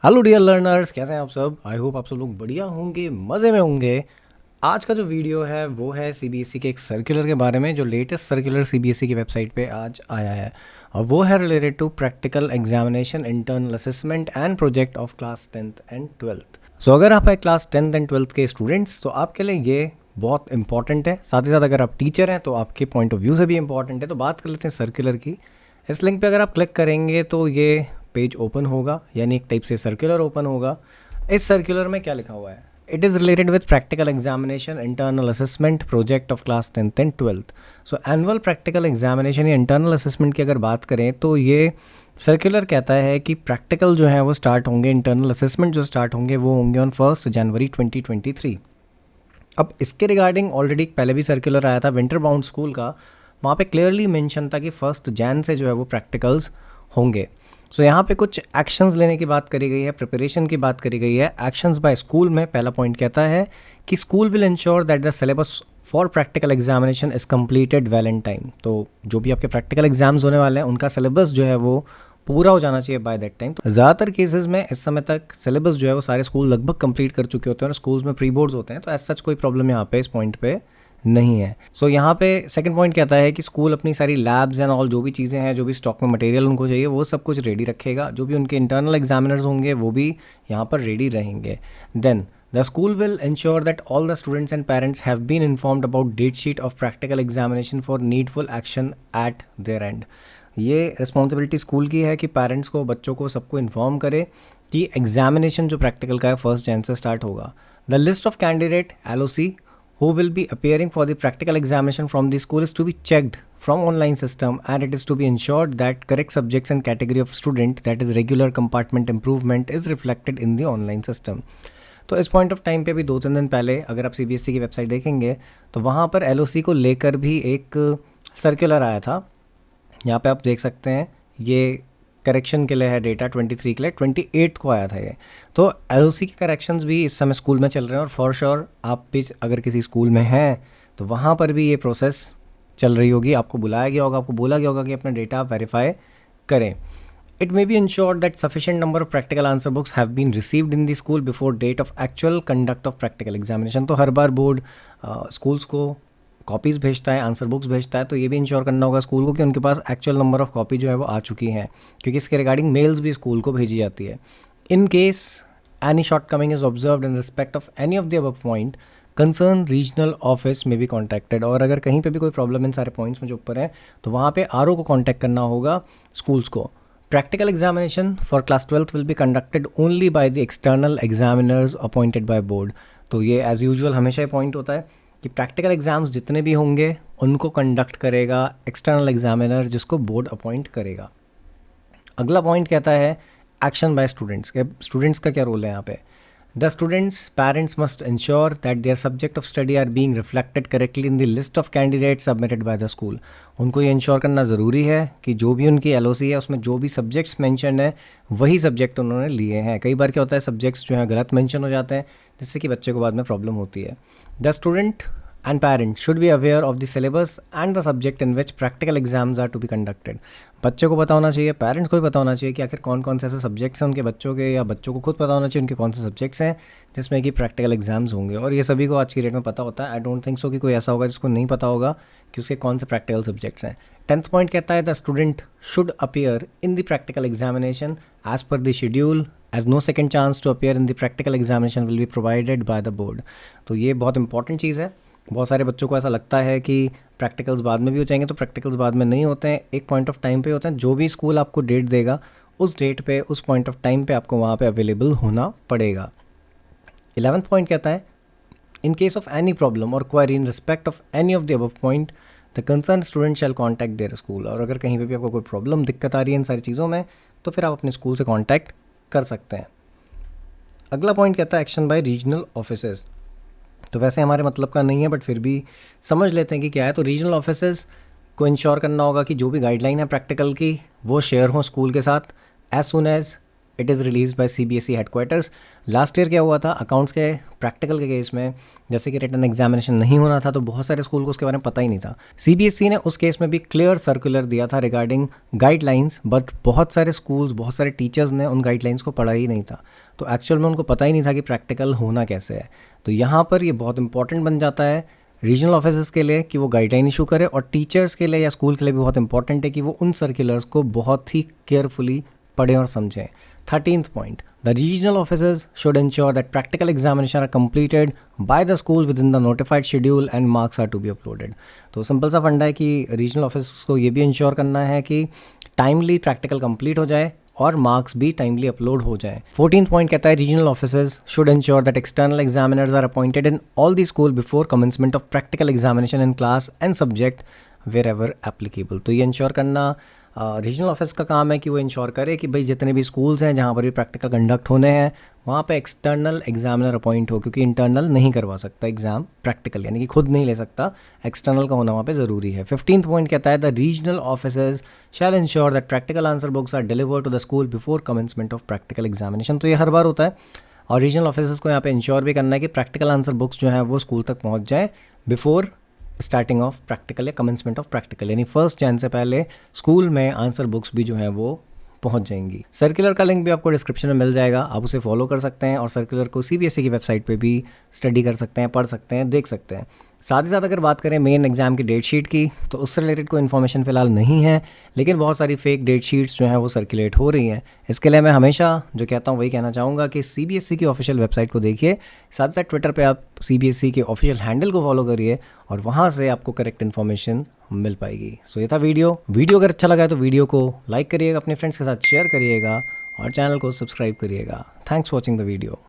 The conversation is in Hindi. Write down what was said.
हेलो डियर लर्नर्स, कैसे हैं आप सब। आई होप आप सब लोग बढ़िया होंगे, मज़े में होंगे। आज का जो वीडियो है वो है सीबीएसई के एक सर्कुलर के बारे में, जो लेटेस्ट सर्कुलर सीबीएसई की वेबसाइट पे आज आया है। और वो है related to practical examination, internal assessment and project of class 10th and 12th। सो अगर आप है क्लास 10th एंड 12th के स्टूडेंट्स, तो आपके लिए ये बहुत इंपॉर्टेंट है। साथ ही साथ अगर आप टीचर हैं तो आपके पॉइंट ऑफ व्यू से भी इंपॉर्टेंट है। तो बात कर लेते हैं सर्कुलर की। इस लिंक पे अगर आप क्लिक करेंगे तो ये पेज ओपन होगा, यानी एक टाइप से सर्कुलर ओपन होगा। इस सर्कुलर में क्या लिखा हुआ है? It is related with practical examination, internal assessment, project of class 10th and 12th। So annual practical examination या इंटरनल असेसमेंट की अगर बात करें तो ये सर्कुलर कहता है कि प्रैक्टिकल जो है वो स्टार्ट होंगे, इंटरनल असेसमेंट जो स्टार्ट होंगे वो होंगे ऑन 1 जनवरी 2023। अब इसके रिगार्डिंग ऑलरेडी पहले भी सर्कुलर आया था विंटर बाउंड स्कूल का। वहाँ पे क्लियरली मेंशन था कि 1 जैन से जो है वो प्रैक्टिकल्स होंगे। सो यहाँ पे कुछ एक्शंस लेने की बात करी गई है, प्रिपरेशन की बात करी गई है। एक्शंस बाय स्कूल में पहला पॉइंट कहता है कि school will ensure that the syllabus for practical examination is completed well in time. तो जो भी आपके प्रैक्टिकल एग्जाम्स होने वाले हैं उनका सिलेबस जो है वो पूरा हो जाना चाहिए बाय दैट टाइम। तो ज़्यादातर केसेस में इस समय तक सिलेबस जो है वो सारे स्कूल लगभग कंप्लीट कर चुके होते हैं और स्कूल्स में प्री बोर्ड्स होते हैं, तो ऐसा सच कोई प्रॉब्लम यहाँ पे इस पॉइंट पे नहीं है। सो यहाँ पे सेकंड पॉइंट कहता है कि स्कूल अपनी सारी लैब्स एंड ऑल जो भी चीज़ें हैं, जो भी स्टॉक में मटेरियल उनको चाहिए वो सब कुछ रेडी रखेगा। जो भी उनके इंटरनल एग्जामिनर्स होंगे वो भी यहाँ पर रेडी रहेंगे। Then the school will ensure that all the students and parents have been informed about date sheet of practical examination for needful action at their end। ये रिस्पॉन्सिबिलिटी स्कूल की है कि पेरेंट्स को, बच्चों को, सबको इन्फॉर्म करे कि एग्जामिनेशन जो प्रैक्टिकल का है 1 जैन से स्टार्ट होगा। The list of candidate LOC who will be appearing for the practical examination from the school is to be checked from online system, and it is to be ensured that correct subjects and category of student, that is regular compartment improvement, is reflected in the online system। तो इस पॉइंट ऑफ टाइम पे भी 2-3 दिन पहले अगर आप सीबीएसई की वेबसाइट देखेंगे तो वहाँ पर LOC को लेकर भी एक सर्कुलर आया था। यहाँ पे आप देख सकते हैं, ये करेक्शन के लिए है, डेटा 23 के लिए 28 को आया था ये। तो LOC के करेक्शंस भी इस समय स्कूल में चल रहे हैं, और फॉर श्योर आप भी अगर किसी स्कूल में हैं तो वहाँ पर भी ये प्रोसेस चल रही होगी। आपको बुलाया गया होगा, आपको बोला गया होगा कि अपना डेटा वेरीफाई करें। It may be ensured that sufficient number of practical answer books have been received in the school before date of actual conduct of practical examination। तो हर बार बोर्ड स्कूल्स को कॉपीज़ भेजता है, आंसर बुक्स भेजता है, तो ये भी इंश्योर करना होगा स्कूल को कि उनके पास एक्चुअल नंबर ऑफ़ कॉपी जो है वो आ चुकी हैं, क्योंकि इसके रिगार्डिंग मेल्स भी स्कूल को भेजी जाती है। In case any short coming is observe in respect of any of the above point, concern regional office में बी कॉन्टैक्टेड। और अगर कहीं पे भी कोई प्रॉब्लम इन सारे पॉइंट्स में जो ऊपर है तो वहाँ पे RO को कॉन्टैक्ट करना होगा स्कूल्स को। Practical examination for class 12th will be conducted only by the external examiners appointed by board। तो ये एज़ यूजुअल हमेशा ही पॉइंट होता है कि प्रैक्टिकल एग्जाम्स जितने भी होंगे उनको कंडक्ट करेगा एक्सटर्नल एग्जामिनर, जिसको बोर्ड अपॉइंट करेगा। अगला पॉइंट कहता है एक्शन बाय स्टूडेंट्स। स्टूडेंट्स का क्या रोल है यहाँ पे? The students parents must ensure that their subject of study are being reflected correctly in the list of candidate submitted by the school. उनको ये इंश्योर करना ज़रूरी है कि जो भी उनकी LOC है उसमें जो भी सब्जेक्ट्स मेंशन है वही सब्जेक्ट उन्होंने लिए हैं। कई बार क्या होता है, सब्जेक्ट्स जो हैं गलत मेंशन हो जाते हैं, जिससे कि बच्चे को बाद में प्रॉब्लम होती है। The student and parents should be aware of the syllabus and the subject in which practical exams are to be conducted। बच्चे को पता होना चाहिए, पेरेंट्स को भी पता होना चाहिए कि आखिर कौन कौन से ऐसे सब्जेक्ट्स हैं उनके बच्चों के, या बच्चों को खुद पता होना चाहिए उनके कौन से सब्जेक्ट्स हैं जिसमें कि प्रैक्टिकल एग्जाम्स होंगे। और ये सभी को आज की डेट में पता होता है। आई डोंट थिंक सो कि कोई ऐसा होगा जिसको नहीं पता होगा कि उसके कौन से प्रैक्टिकल सब्जेक्ट्स हैं। 10th पॉइंट कहता है the student should appear in the practical examination as per the schedule, as no second chance to appear in the practical examination will be provided by the board. तो ये बहुत इंपॉर्टेंट चीज़ है। बहुत सारे बच्चों को ऐसा लगता है कि प्रैक्टिकल्स बाद में भी हो जाएंगे, तो प्रैक्टिकल्स बाद में नहीं होते हैं, एक पॉइंट ऑफ टाइम पे होते हैं। जो भी स्कूल आपको डेट देगा उस डेट पे, उस पॉइंट ऑफ टाइम पे आपको वहाँ पे अवेलेबल होना पड़ेगा। 11th पॉइंट कहता है in case of any problem और query in respect of any of the above point, the concern student shall contact their school. और अगर कहीं पे भी आपको कोई प्रॉब्लम, दिक्कत आ रही है इन सारी चीज़ों में, तो फिर आप अपने स्कूल से कॉन्टैक्ट कर सकते हैं। अगला पॉइंट कहता है एक्शन बाय रीजनल ऑफिसर्स। तो वैसे हमारे मतलब का नहीं है, बट फिर भी समझ लेते हैं कि क्या है। तो रीजनल ऑफिसर्स को इंश्योर करना होगा कि जो भी गाइडलाइन है प्रैक्टिकल की वो शेयर हो स्कूल के साथ as soon as it is release by CBSE headquarters. Last year क्या हुआ था, अकाउंट्स के प्रैक्टिकल के केस में जैसे कि रिटन एग्जामिनेशन नहीं होना था तो बहुत सारे स्कूल को उसके बारे में पता ही नहीं था। CBSE ने उस केस में भी क्लियर सर्कुलर दिया था रिगार्डिंग गाइडलाइंस, बट बहुत सारे स्कूल्स, बहुत सारे टीचर्स ने उन गाइडलाइंस को पढ़ा ही नहीं था, तो एक्चुअल में उनको पता ही नहीं था कि प्रैक्टिकल होना कैसे है। तो यहाँ पर ये बहुत इंपॉर्टेंट बन जाता है रीजनल ऑफिसर्स के लिए कि वो गाइडलाइन इशू करे, और टीचर्स के लिए या स्कूल के लिए भी बहुत इंपॉर्टेंट है कि वो उन सर्कुलर्स को बहुत ही केयरफुली पढ़ें और समझें। 13th point, the regional officers should ensure that practical examination are completed by the school within the notified schedule and marks are to be uploaded। तो सिंपल सा फंडा है कि रीजनल ऑफिसर्स को ये भी इंश्योर करना है कि टाइमली प्रैक्टिकल कंप्लीट हो जाए और मार्क्स भी टाइमली अपलोड हो जाए। 14th पॉइंट कहता है regional officers should ensure that external examiners are appointed in all the school before commencement of practical examination in class and subject wherever applicable. तो ये इंश्योर करना रीजनल ऑफिस का काम है कि वो इंश्योर करे कि भाई जितने भी स्कूल्स हैं जहाँ पर भी प्रैक्टिकल कंडक्ट होने हैं वहाँ पे एक्सटर्नल एग्जामिनर अपॉइंट हो, क्योंकि इंटरनल नहीं करवा सकता एग्जाम प्रैक्टिकल, यानी कि खुद नहीं ले सकता, एक्सटर्नल का होना वहाँ पे ज़रूरी है। 15th पॉइंट कहता है the regional officers shall ensure that practical answer books are delivered to the school before commencement of practical examination. तो ये हर बार होता है और रीजनल ऑफिसर्स को यहाँ पे इंश्योर भी करना है कि प्रैक्टिकल आंसर बुक्स जो हैं वो स्कूल तक पहुँच जाए बिफोर स्टार्टिंग ऑफ प्रैक्टिकल या कमेंसमेंट ऑफ प्रैक्टिकल, यानी 1 जनवरी से पहले स्कूल में आंसर बुक्स भी जो हैं वो पहुंच जाएंगी। सर्कुलर का लिंक भी आपको डिस्क्रिप्शन में मिल जाएगा, आप उसे फॉलो कर सकते हैं और सर्कुलर को CBSE की वेबसाइट पे भी स्टडी कर सकते हैं, पढ़ सकते हैं, देख सकते हैं। साथ ही साथ अगर बात करें मेन एग्जाम की डेट शीट की तो उससे रिलेटेड कोई इन्फॉर्मेशन फ़िलहाल नहीं है, लेकिन बहुत सारी फेक डेट शीट्स जो हैं वो सर्कुलेट हो रही हैं। इसके लिए मैं हमेशा जो कहता हूँ वही कहना चाहूँगा कि CBSE की ऑफिशियल वेबसाइट को देखिए, साथ साथ ट्विटर पे आप CBSE के ऑफिशियल हैंडल को फॉलो करिए और वहाँ से आपको करेक्ट इन्फॉर्मेशन मिल पाएगी। सो ये था वीडियो अगर अच्छा लगा है तो वीडियो को लाइक करिएगा, अपने फ्रेंड्स के साथ शेयर करिएगा और चैनल को सब्सक्राइब करिएगा। Thanks for watching the video.